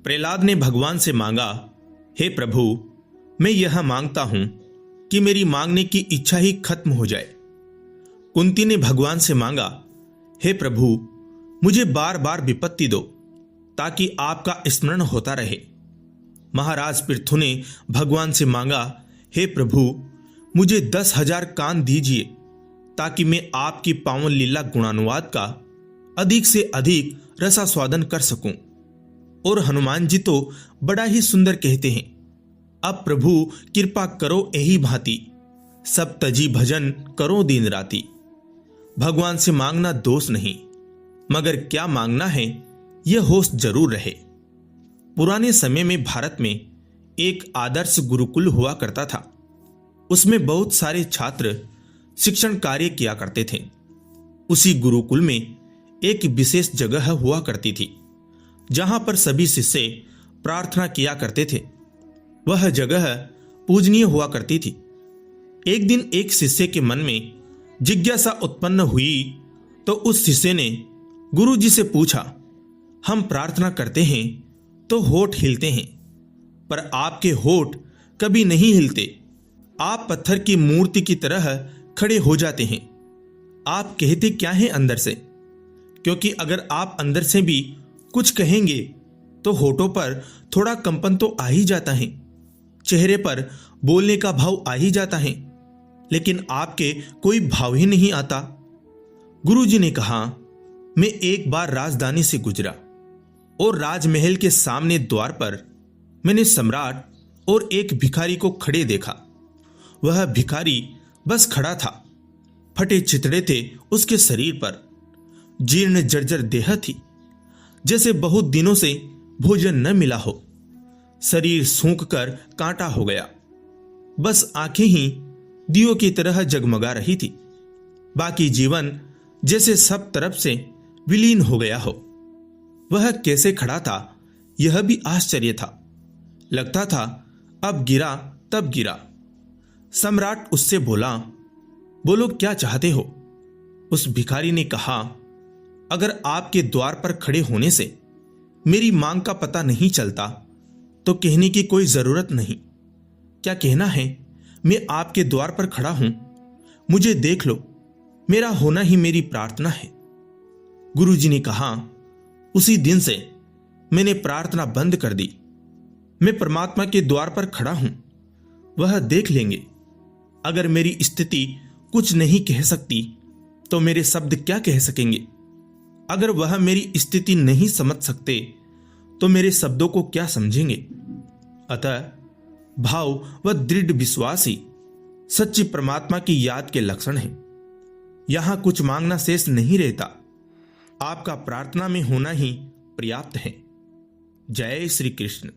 प्रहलाद ने भगवान से मांगा, हे प्रभु, मैं यह मांगता हूं कि मेरी मांगने की इच्छा ही खत्म हो जाए। कुंती ने भगवान से मांगा, हे प्रभु, मुझे बार बार विपत्ति दो ताकि आपका स्मरण होता रहे। महाराज पृथु ने भगवान से मांगा, हे प्रभु, मुझे 10,000 कान दीजिए ताकि मैं आपकी पावन लीला गुणानुवाद का अधिक से अधिक रसास्वादन कर सकूं। और हनुमान जी तो बड़ा ही सुंदर कहते हैं, अब प्रभु कृपा करो यही भांति, सब तजी भजन करो दिन राती। भगवान से मांगना दोष नहीं, मगर क्या मांगना है यह होश जरूर रहे। पुराने समय में भारत में एक आदर्श गुरुकुल हुआ करता था। उसमें बहुत सारे छात्र शिक्षण कार्य किया करते थे। उसी गुरुकुल में एक विशेष जगह हुआ करती थी जहां पर सभी शिष्य प्रार्थना किया करते थे। वह जगह पूजनीय हुआ करती थी। एक दिन एक शिष्य के मन में जिज्ञासा उत्पन्न हुई तो उस शिष्य ने गुरु जी से पूछा, हम प्रार्थना करते हैं तो होठ हिलते हैं, पर आपके होठ कभी नहीं हिलते। आप पत्थर की मूर्ति की तरह खड़े हो जाते हैं। आप कहते क्या हैं अंदर से? क्योंकि अगर आप अंदर से भी कुछ कहेंगे तो होठों पर थोड़ा कंपन तो आ ही जाता है, चेहरे पर बोलने का भाव आ ही जाता है, लेकिन आपके कोई भाव ही नहीं आता। गुरुजी ने कहा, मैं एक बार राजधानी से गुजरा और राजमहल के सामने द्वार पर मैंने सम्राट और एक भिखारी को खड़े देखा। वह भिखारी बस खड़ा था। फटे चितड़े थे उसके शरीर पर, जीर्ण जर्जर देह थी, जैसे बहुत दिनों से भोजन न मिला हो। शरीर सूख कर कांटा हो गया, बस आंखें ही दियों की तरह जगमगा रही थी। बाकी जीवन जैसे सब तरफ से विलीन हो गया हो। वह कैसे खड़ा था यह भी आश्चर्य था। लगता था अब गिरा तब गिरा। सम्राट उससे बोला, बोलो क्या चाहते हो? उस भिखारी ने कहा, अगर आपके द्वार पर खड़े होने से मेरी मांग का पता नहीं चलता तो कहने की कोई जरूरत नहीं। क्या कहना है? मैं आपके द्वार पर खड़ा हूं, मुझे देख लो, मेरा होना ही मेरी प्रार्थना है। गुरुजी ने कहा, उसी दिन से मैंने प्रार्थना बंद कर दी। मैं परमात्मा के द्वार पर खड़ा हूं, वह देख लेंगे। अगर मेरी स्थिति कुछ नहीं कह सकती तो मेरे शब्द क्या कह सकेंगे? अगर वह मेरी स्थिति नहीं समझ सकते तो मेरे शब्दों को क्या समझेंगे? अतः भाव व दृढ़ विश्वास ही सच्ची परमात्मा की याद के लक्षण हैं। यहां कुछ मांगना शेष नहीं रहता, आपका प्रार्थना में होना ही पर्याप्त है। जय श्री कृष्ण।